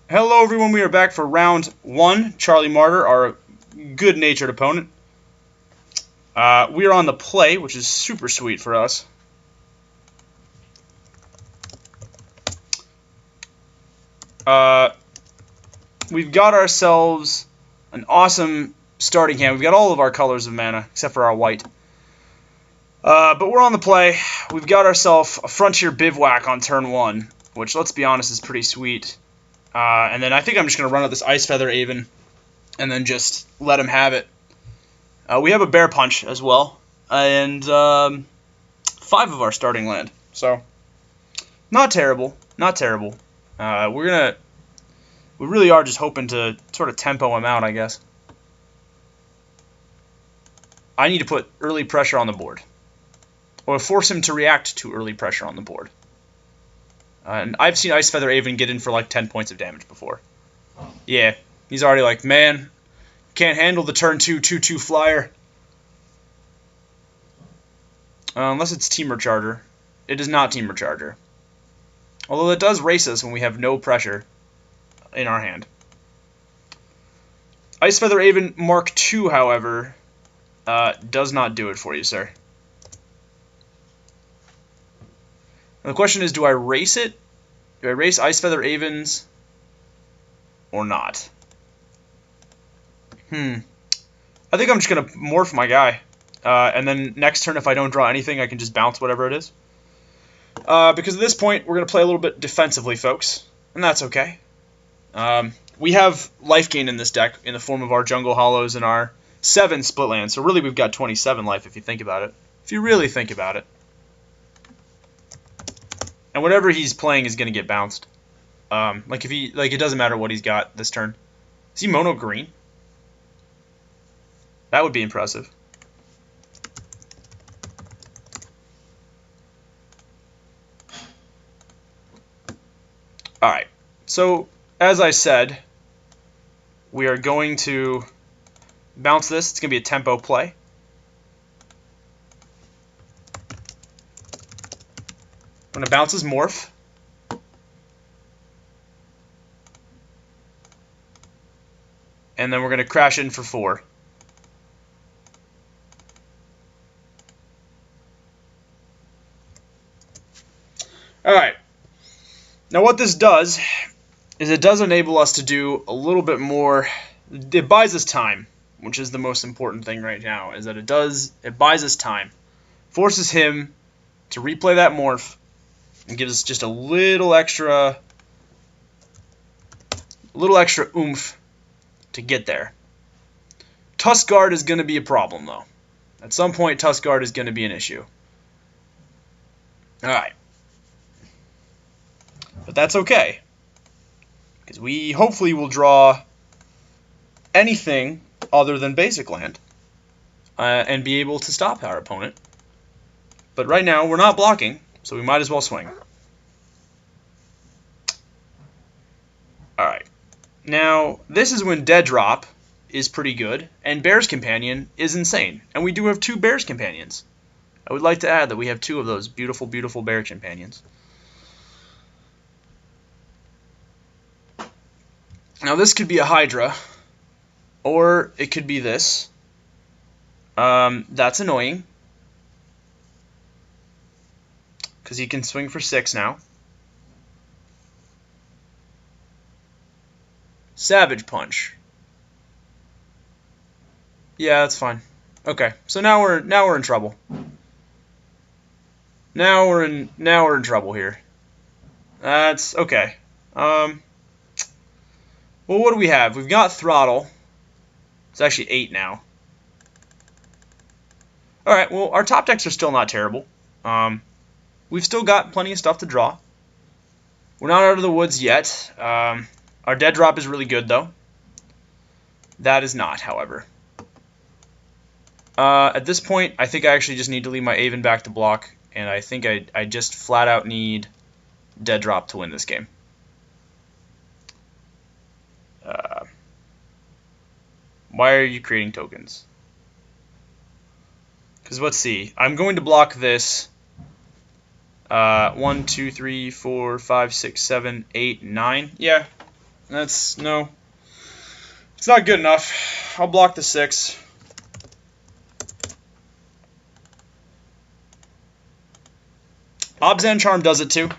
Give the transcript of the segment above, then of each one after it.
Hello everyone, we are back for round 1. Charlie Martyr, our good-natured opponent. We are on the play, which is super sweet for us. We've got ourselves an awesome starting hand. We've got all of our colors of mana, except for our white. But we're on the play. We've got ourselves a Frontier Bivouac on turn 1, which, let's be honest, is pretty sweet. And then I think I'm just going to run out this Ice Feather Aven and then just let him have it. We have a Bear Punch as well, and 5 of our starting land. So, not terrible, not terrible. We really are just hoping to sort of tempo him out, I guess. I need to put early pressure on the board, or force him to react to early pressure on the board. And I've seen Ice Feather Aven get in for like 10 points of damage before. Yeah, he's already like, man, can't handle the turn 2 2/2 flyer. Unless it's Teamer Charger. It is not Teamer Charger. Although it does race us when we have no pressure in our hand. Ice Feather Aven Mark II, however, does not do it for you, sir. And the question is, do I race it? Do I race Ice Feather Avens or not? I think I'm just going to morph my guy. And then next turn, if I don't draw anything, I can just bounce whatever it is. Because at this point, we're going to play a little bit defensively, folks. And that's okay. We have life gain in this deck in the form of our Jungle Hollows and our 7 split lands. So really, we've got 27 life if you think about it. If you really think about it. And whatever he's playing is going to get bounced. It doesn't matter what he's got this turn. Is he mono green? That would be impressive. Alright, so as I said, we are going to bounce this. It's going to be a tempo play. I'm going to bounce his morph. And then we're going to crash in for 4. Alright. Now what this does is it does enable us to do a little bit more. It buys us time, which is the most important thing right now, is that it buys us time. Forces him to replay that morph and gives us just a little extra oomph to get there. Tusk Guard is going to be a problem, though. At some point, Tusk Guard is going to be an issue. Alright. But that's okay. Because we hopefully will draw anything other than basic land. And be able to stop our opponent. But right now, we're not blocking. So we might as well swing. Alright. Now, this is when Dead Drop is pretty good, and Bear's Companion is insane. And we do have 2 Bear's Companions. I would like to add that we have 2 of those beautiful, beautiful Bear Companions. Now, this could be a Hydra, or it could be this. That's annoying. Because he can swing for 6 now. Savage Punch. Yeah, that's fine. Okay, so now we're in trouble. Now we're in trouble here. That's okay. Well, what do we have? We've got Throttle. It's actually 8 now. All right. Well, our top decks are still not terrible. We've still got plenty of stuff to draw. We're not out of the woods yet. Our Dead Drop is really good, though. That is not, however. At this point, I think I actually just need to leave my Aven back to block, and I think I just flat out need Dead Drop to win this game. Why are you creating tokens? Because let's see. I'm going to block this 1, 2, 3, 4, 5, 6, 7, 8, 9. Yeah. That's, no. It's not good enough. I'll block the 6. Obzan Charm does it too.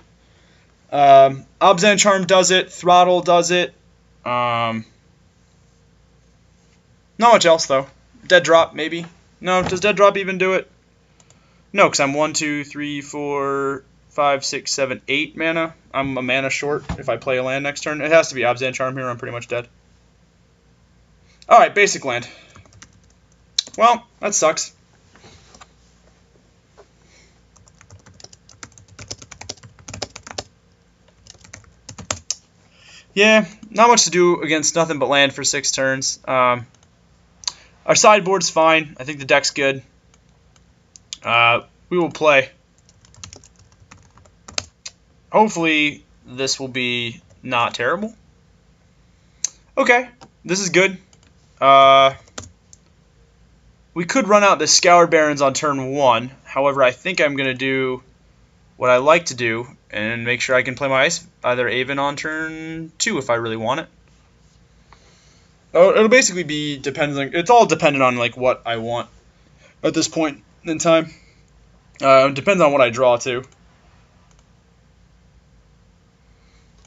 Obzan Charm does it. Throttle does it. Not much else though. Dead Drop maybe. No, does Dead Drop even do it? No, because I'm 1, 2, 3, 4, 5, 6, 7, 8 mana. I'm a mana short if I play a land next turn. It has to be Obzan Charm here. I'm pretty much dead. Alright, basic land. Well, that sucks. Yeah, not much to do against nothing but land for 6 turns. Our sideboard's fine. I think the deck's good. We will play. Hopefully, this will be not terrible. Okay, this is good. We could run out the Scoured Barrens on turn 1. However, I think I'm going to do what I like to do and make sure I can play my Ice, either Aven on turn 2 if I really want it. Oh, it'll basically be dependent. It's all dependent on like what I want at this point in time. It depends on what I draw too.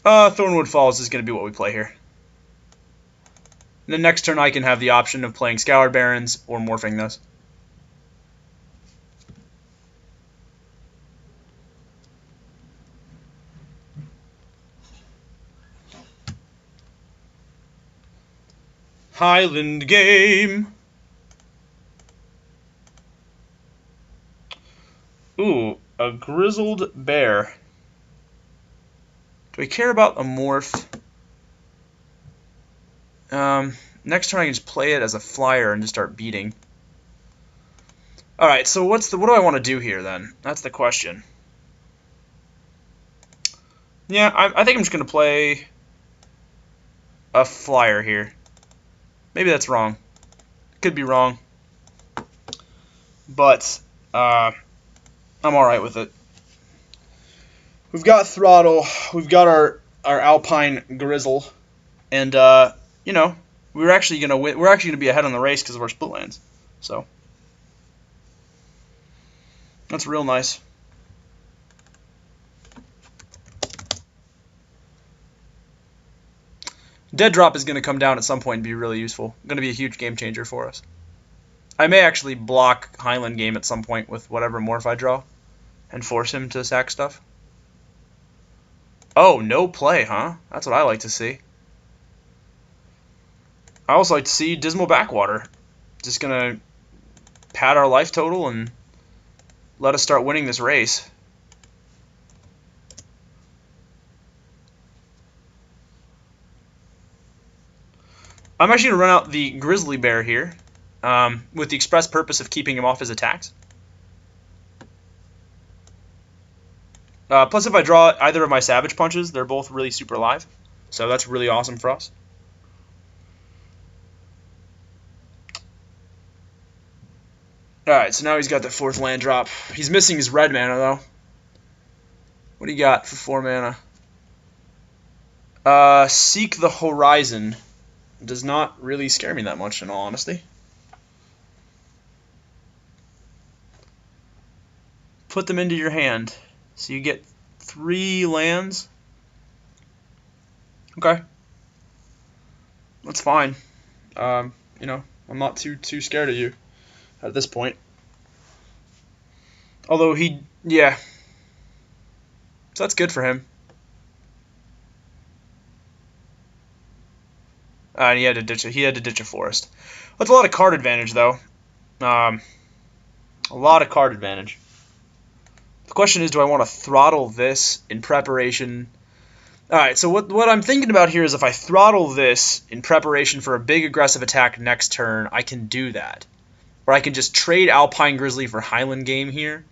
Thornwood Falls is going to be what we play here. And then next turn I can have the option of playing Scoured Barrens or morphing those. Highland game. Ooh, a grizzled bear. Do I care about a morph? Next turn I can just play it as a flyer and just start beating. Alright, so what do I want to do here then? That's the question. Yeah, I think I'm just going to play a flyer here. Maybe that's wrong. Could be wrong. But I'm alright with it. We've got Throttle. We've got our Alpine Grizzle. And, you know, we're actually going to win. We're actually going to be ahead on the race because of our split lands. So that's real nice. Dead Drop is going to come down at some point and be really useful. Going to be a huge game changer for us. I may actually block Highland Game at some point with whatever morph I draw and force him to sack stuff. Oh, no play, huh? That's what I like to see. I also like to see Dismal Backwater. Just going to pad our life total and let us start winning this race. I'm actually going to run out the Grizzly Bear here with the express purpose of keeping him off his attacks. Plus, if I draw either of my Savage Punches, they're both really super live. So that's really awesome for us. Alright, so now he's got the 4th land drop. He's missing his red mana, though. What do you got for 4 mana? Seek the Horizon. Does not really scare me that much, in all honesty. Put them into your hand. So you get 3 lands. Okay. That's fine. You know, I'm not too scared of you at this point. Although yeah. So that's good for him. And he had to ditch a forest. That's a lot of card advantage, though. A lot of card advantage. The question is, do I want to throttle this in preparation? Alright, so what I'm thinking about here is if I throttle this in preparation for a big aggressive attack next turn, I can do that. Or I can just trade Alpine Grizzly for Highland Game here.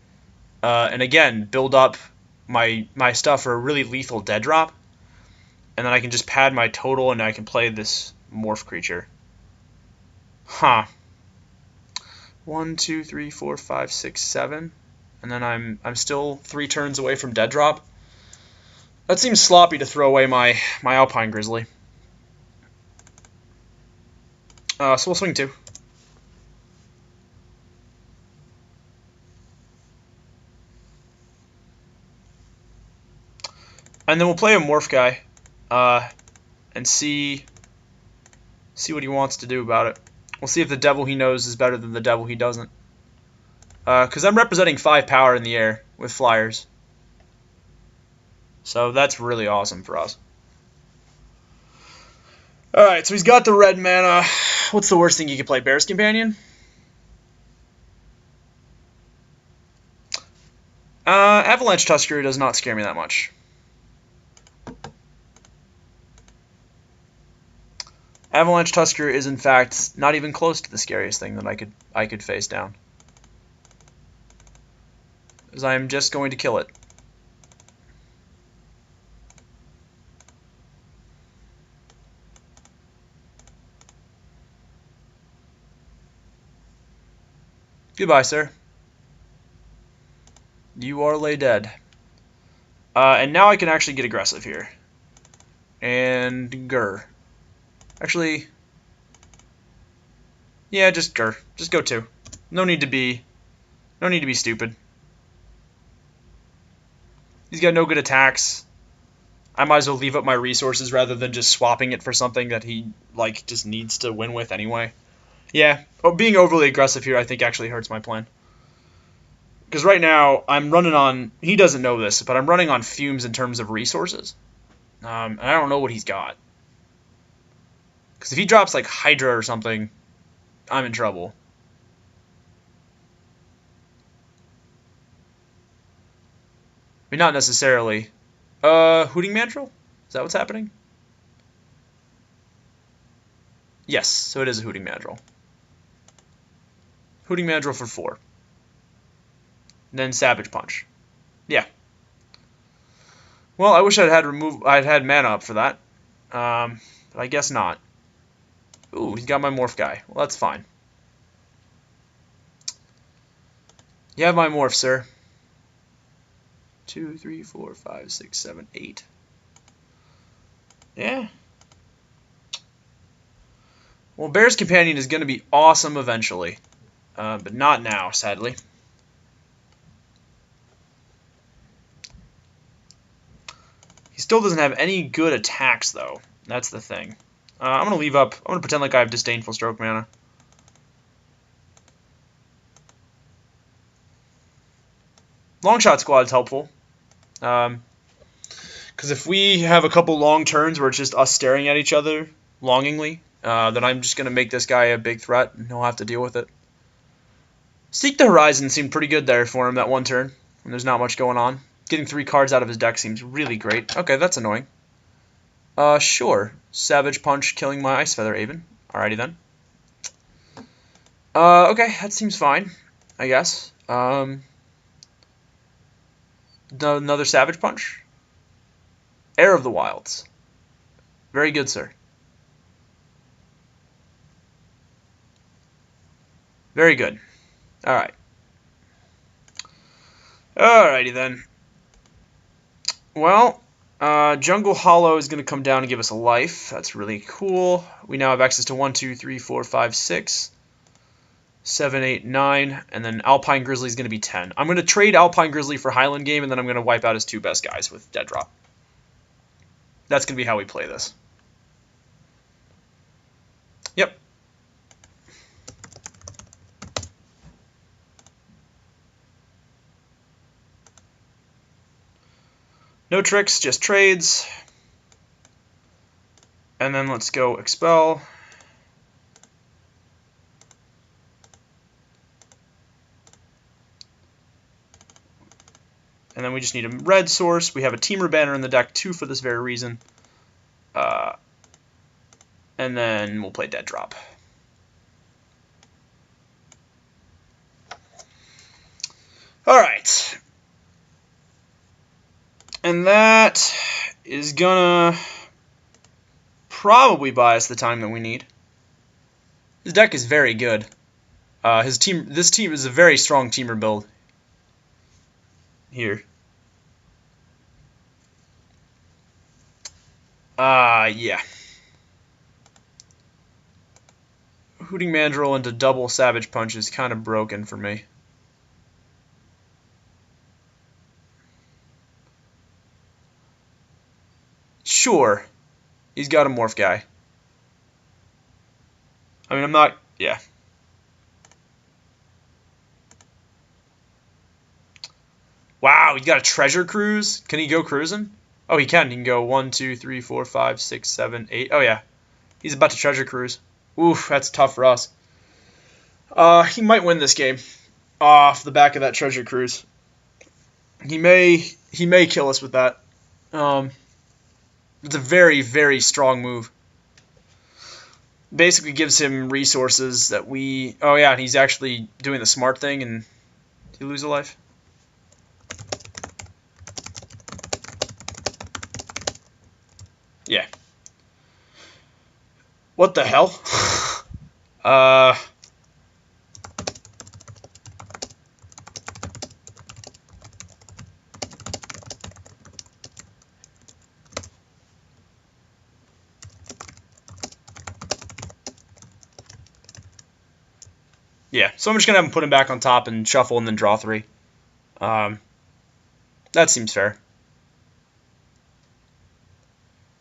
And again, build up my stuff for a really lethal dead drop. And then I can just pad my total and I can play this morph creature. Huh. 1, 2, 3, 4, 5, 6, 7. And then I'm still 3 turns away from dead drop. That seems sloppy to throw away my Alpine Grizzly. So we'll swing 2. And then we'll play a morph guy, and see what he wants to do about it. We'll see if the devil he knows is better than the devil he doesn't. Because I'm representing 5 power in the air with flyers. So that's really awesome for us. Alright, so he's got the red mana. What's the worst thing he could play? Bear's Companion? Avalanche Tusker does not scare me that much. Avalanche Tusker is in fact not even close to the scariest thing that I could face down. Because I am just going to kill it. Goodbye, sir. You are lay dead. And now I can actually get aggressive here. And grr. Actually, yeah, just grr. Just go 2. No need to be stupid. He's got no good attacks. I might as well leave up my resources rather than just swapping it for something that he like just needs to win with anyway. Yeah, being overly aggressive here I think actually hurts my plan. Because right now I'm running on, he doesn't know this, but I'm running on fumes in terms of resources. And I don't know what he's got. Because if he drops like Hydra or something, I'm in trouble. I mean, not necessarily. Hooting Mandrill? Is that what's happening? Yes, so it is a Hooting Mandrill. Hooting Mandrill for 4. Then Savage Punch. Yeah. Well, I wish I'd had mana up for that. But I guess not. Ooh, he's got my morph guy. Well, that's fine. You have my morph, sir. 2, 3, 4, 5, 6, 7, 8. Yeah. Well, Bear's Companion is going to be awesome eventually. But not now, sadly. He still doesn't have any good attacks, though. That's the thing. I'm going to leave up. I'm going to pretend like I have Disdainful Stroke mana. Longshot Squad's helpful. Because if we have a couple long turns where it's just us staring at each other longingly, then I'm just going to make this guy a big threat, and he'll have to deal with it. Seek the Horizon seemed pretty good there for him that one turn, when there's not much going on. Getting 3 cards out of his deck seems really great. Okay, that's annoying. Sure. Savage Punch killing my Ice Feather Aven. Alrighty then. Okay, that seems fine, I guess. Another Savage Punch. Heir of the Wilds. Very good, sir. Very good. Alright. Alrighty then. Well, Jungle Hollow is going to come down and give us a life. That's really cool. We now have access to 1, 2, 3, 4, 5, 6, 7, 8, 9, and then Alpine Grizzly is going to be 10. I'm going to trade Alpine Grizzly for Highland Game, and then I'm going to wipe out his 2 best guys with Dead Drop. That's going to be how we play this. Yep. No tricks, just trades. And then let's go Expel. And then we just need a red source. We have a Teamer Banner in the deck, 2 for this very reason. And then we'll play Dead Drop. Alright. And that is gonna probably buy us the time that we need. His deck is very good. This team is a very strong teamer build here. Yeah. Hooting Mandrill into double Savage Punch is kind of broken for me. Sure. He's got a Morph guy. I mean, I'm not... Yeah. Wow, he's got a Treasure Cruise? Can he go cruising? Oh, he can. He can go 1, 2, 3, 4, 5, 6, 7, 8. Oh, yeah. He's about to Treasure Cruise. Oof, that's tough for us. He might win this game off the back of that Treasure Cruise. He may kill us with that. It's a very, very strong move. Basically gives him resources that we... Oh, yeah, and he's actually doing the smart thing, and did he lose a life? Yeah. What the hell? Yeah, so I'm just going to have him put him back on top and shuffle and then draw 3. That seems fair.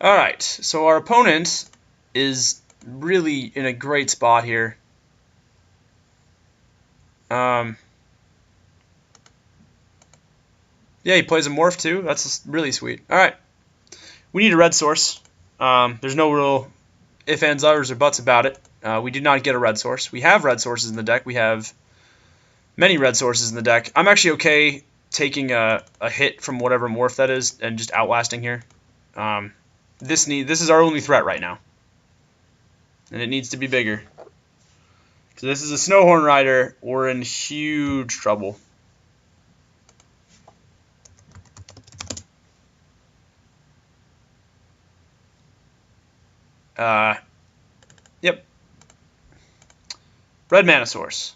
Alright, so our opponent is really in a great spot here. Yeah, he plays a Morph too. That's really sweet. Alright, we need a red source. There's no real ifs, ands, ors, or buts about it. We did not get a red source. We have red sources in the deck. We have many red sources in the deck. I'm actually okay taking a hit from whatever Morph that is and just outlasting here. This is our only threat right now. And it needs to be bigger. So this is a Snowhorn Rider. We're in huge trouble. Yep. Red Mana Source.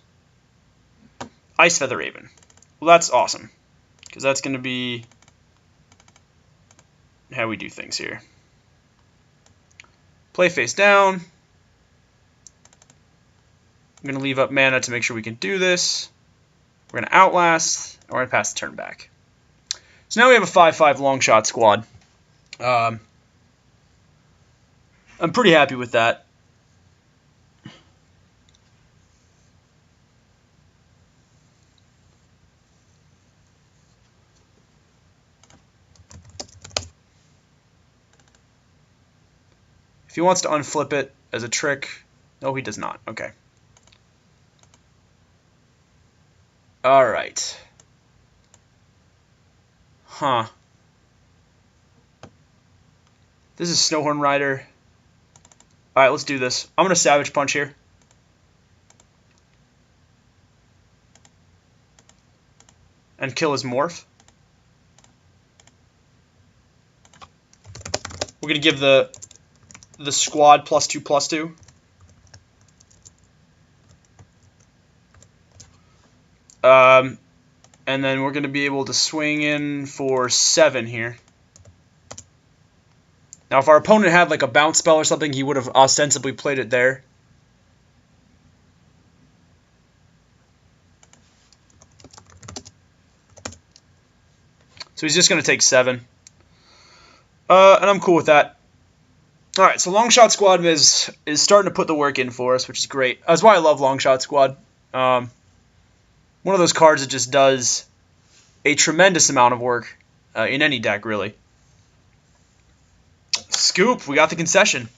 Ice Feather Raven. Well, that's awesome. Because that's going to be how we do things here. Play face down. I'm going to leave up mana to make sure we can do this. We're going to outlast, and we're going to pass the turn back. So now we have a 5/5 long shot squad. I'm pretty happy with that. If he wants to unflip it as a trick, no, he does not. Okay. All right. Huh. This is Snowhorn Rider. All right, let's do this. I'm going to Savage Punch here. And kill his Morph. We're going to give the squad +2/+2. And then we're going to be able to swing in for 7 here. Now, if our opponent had like a bounce spell or something, he would have ostensibly played it there. So he's just going to take 7. And I'm cool with that. Alright, so Long Shot Squad is starting to put the work in for us, which is great. That's why I love Long Shot Squad. One of those cards that just does a tremendous amount of work in any deck, really. Scoop, we got the concession.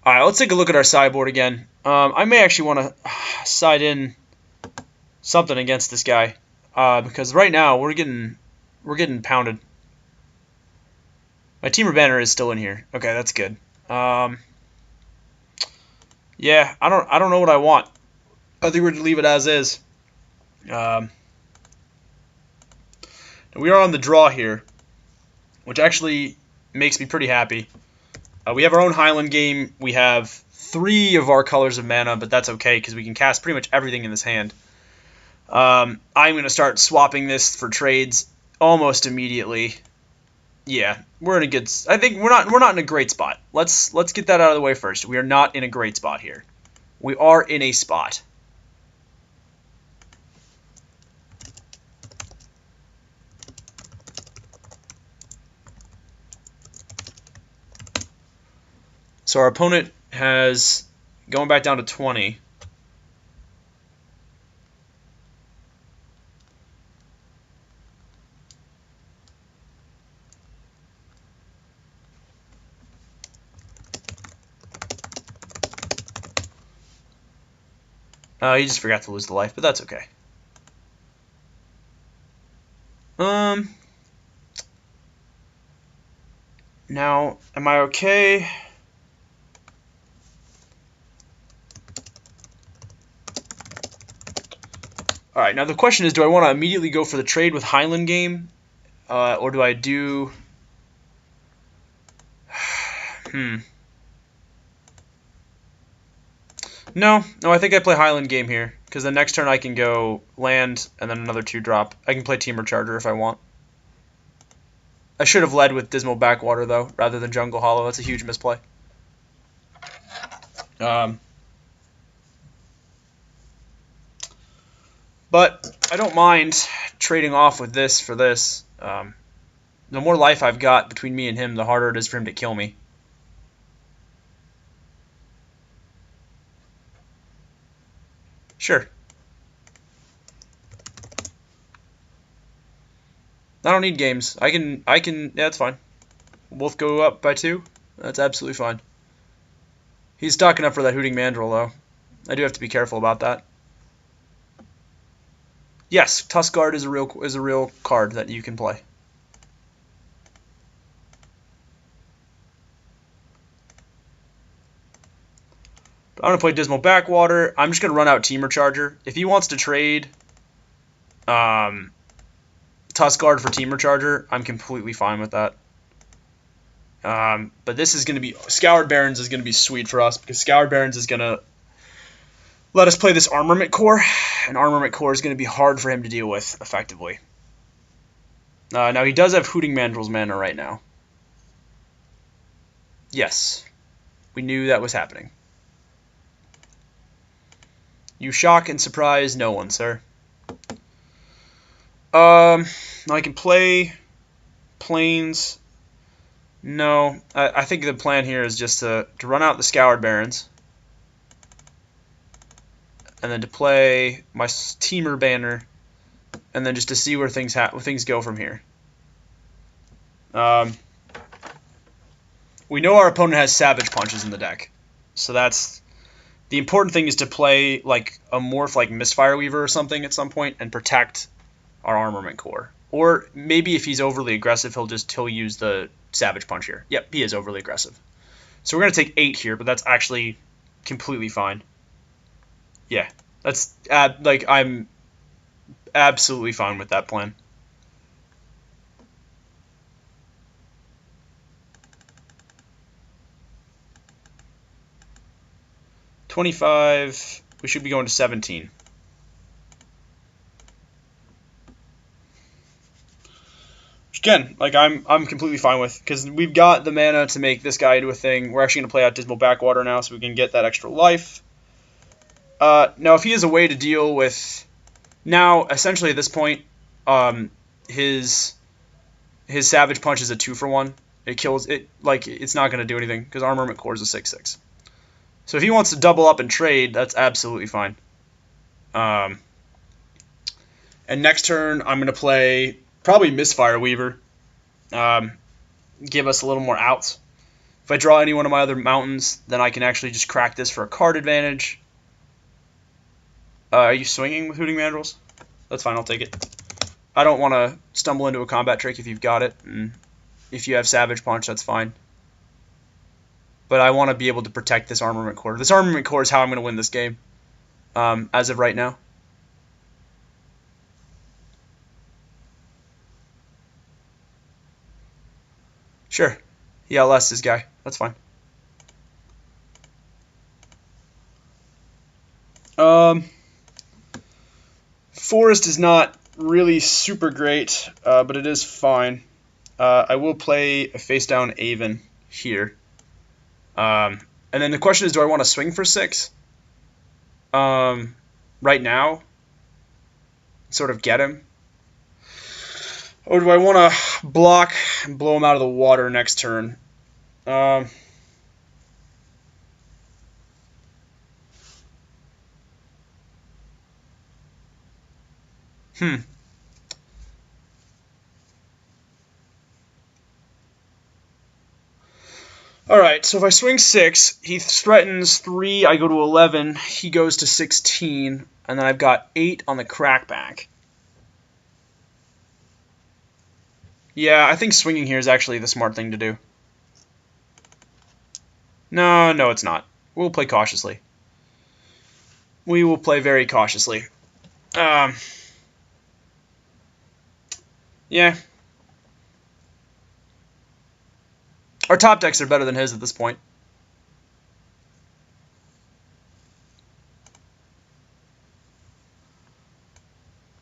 Alright, let's take a look at our sideboard again. I may actually want to side in something against this guy. Because right now, we're getting pounded. My Teamer banner is still in here. Okay, that's good. Yeah, I don't know what I want. I think we're going to leave it as is. We are on the draw here, which actually makes me pretty happy. We have our own Highland game. We have 3 of our colors of mana, but that's okay because we can cast pretty much everything in this hand. I'm going to start swapping this for trades almost immediately. Yeah, we're in a good. I think we're not in a great spot. Let's get that out of the way first. We are not in a great spot here. We are in a spot. So our opponent has going back down to 20. He just forgot to lose the life, but that's okay. Now, am I okay? Alright, now the question is, do I want to immediately go for the trade with Highland Game? Or do I do... No, I think I play Highland Game here, because the next turn I can go land and then another 2-drop. I can play Teamer Charger if I want. I should have led with Dismal Backwater, though, rather than Jungle Hollow. That's a huge misplay. But I don't mind trading off with this for this. The more life I've got between me and him, the harder it is for him to kill me. Sure. I don't need games. I can, yeah, that's fine. We'll both go up by 2. That's absolutely fine. He's stocking up for that Hooting Mandrill, though. I do have to be careful about that. Yes, Tusk Guard is a real card that you can play. I'm going to play Dismal Backwater. I'm just going to run out Teamer Charger. If he wants to trade Tusk Guard for Teamer Charger, I'm completely fine with that. But this is going to be... Scoured Barrens is going to be sweet for us, because Scoured Barrens is going to let us play this Armament Core, and Armament Core is going to be hard for him to deal with effectively. Now, he does have Hooting Mandrill's mana right now. Yes. We knew that was happening. You shock and surprise no one, sir. Now I can play Plains. No, I think the plan here is just to run out the Scoured Barrens. And then to play my Teamer Banner. And then just to see where things go from here. We know our opponent has Savage Punches in the deck. So that's... The important thing is to play like a morph like Mistfire Weaver or something at some point and protect our Armament Core. Or maybe if he's overly aggressive, he'll use the Savage Punch here. Yep, he is overly aggressive. So we're going to take 8 here, but that's actually completely fine. Yeah, that's I'm absolutely fine with that plan. $25. We should be going to 17. Again, like I'm completely fine with, because we've got the mana to make this guy into a thing. We're actually going to play out Dismal Backwater now, so we can get that extra life. Now, if he has a way to deal with... Now, essentially at this point, his Savage Punch is a 2-for-1. It kills it. Like, it's not going to do anything, because Armament Core is a 6/6. So if he wants to double up and trade, that's absolutely fine. And next turn, I'm going to play probably Mistfire Weaver. Give us a little more outs. If I draw any one of my other mountains, then I can actually just crack this for a card advantage. Are you swinging with Hooting Mandrills? That's fine, I'll take it. I don't want to stumble into a combat trick if you've got it. And if you have Savage Punch, that's fine. But I want to be able to protect this Armament Core. This Armament Core is how I'm going to win this game, as of right now. Sure. He outlasts this guy. That's fine. Forest is not really super great, but it is fine. I will play a face-down Avon here. And then the question is, do I want to swing for 6? Right now? Sort of get him? Or do I want to block and blow him out of the water next turn? Alright, so if I swing 6, he threatens 3, I go to 11, he goes to 16, and then I've got 8 on the crackback. Yeah, I think swinging here is actually the smart thing to do. No, it's not. We'll play cautiously. We will play very cautiously. Yeah. Our top decks are better than his at this point.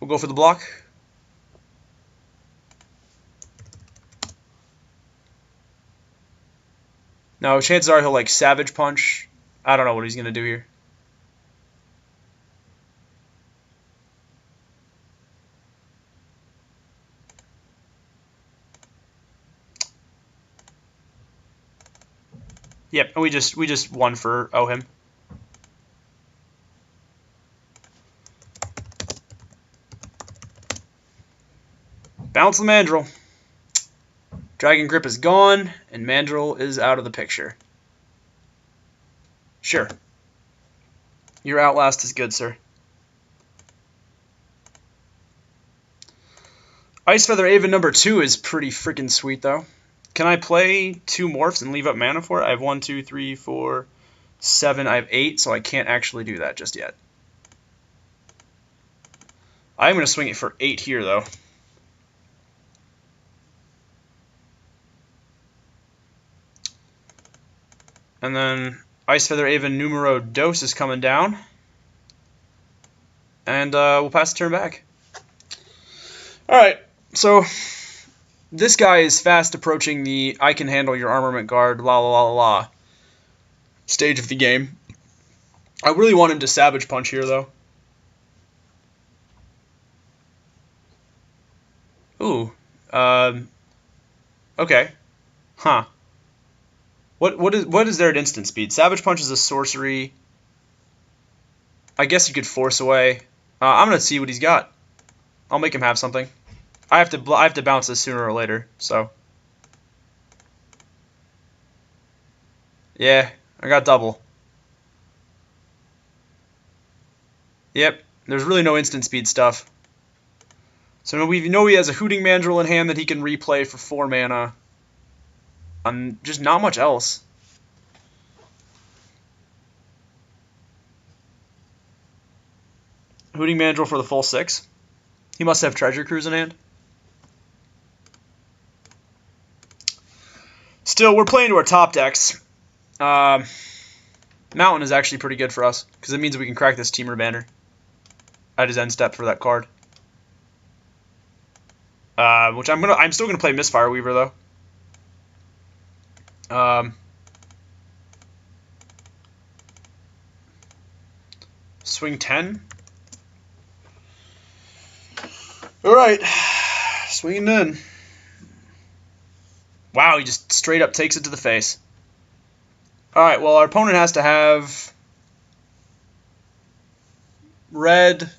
We'll go for the block. No, chances are he'll like Savage Punch. I don't know what he's going to do here. Yep, and we just won for him. Bounce the Mandrill. Dragon Grip is gone, and Mandrill is out of the picture. Sure. Your Outlast is good, sir. Ice Feather Avon number 2 is pretty freaking sweet, though. Can I play 2 morphs and leave up mana for it? I have 1, 2, 3, 4, 7. I have 8, so I can't actually do that just yet. I'm going to swing it for 8 here, though. And then Ice Feather Avon numero dos is coming down. And we'll pass the turn back. Alright, so this guy is fast approaching the I can handle your armament guard, la la la la stage of the game. I really want him to Savage Punch here, though. Ooh. Okay. Huh. What is there at instant speed? Savage Punch is a sorcery. I guess you could Force Away. I'm gonna see what he's got. I'll make him have something. I have to bounce this sooner or later. So yeah, I got double. Yep. There's really no instant speed stuff. So we know he has a Hooting Mandrill in hand that he can replay for 4 mana. Just not much else. Hooting Mandrill for the full 6. He must have Treasure Cruise in hand. Still, we're playing to our top decks. Mountain is actually pretty good for us, because it means we can crack this Teamer banner at his end step for that card. Which I'm still gonna play Misfire Weaver, though. Swing 10. Alright. Swinging in. Wow, he just straight up takes it to the face. Alright, well, our opponent has to have red,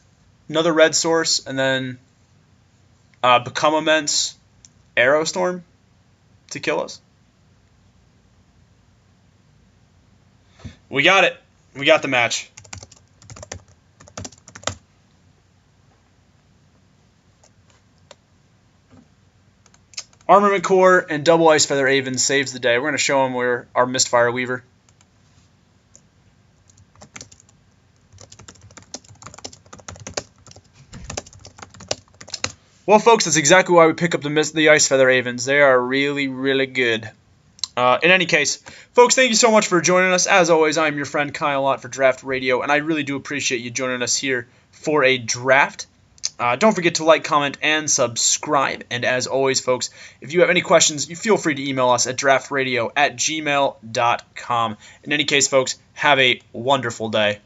another red source, and then Become Immense, Arrow Storm to kill us. We got it. We got the match. Armament Core and double Ice Feather Avon saves the day. We're going to show him where our Mistfire Weaver. Well, folks, that's exactly why we pick up the Ice Feather Avons. They are really, really good. In any case, folks, thank you so much for joining us. As always, I'm your friend Kyle Ott for Draft Radio, and I really do appreciate you joining us here for a draft. Don't forget to like, comment, and subscribe. And as always, folks, if you have any questions, you feel free to email us at draftradio@gmail.com. In any case, folks, have a wonderful day.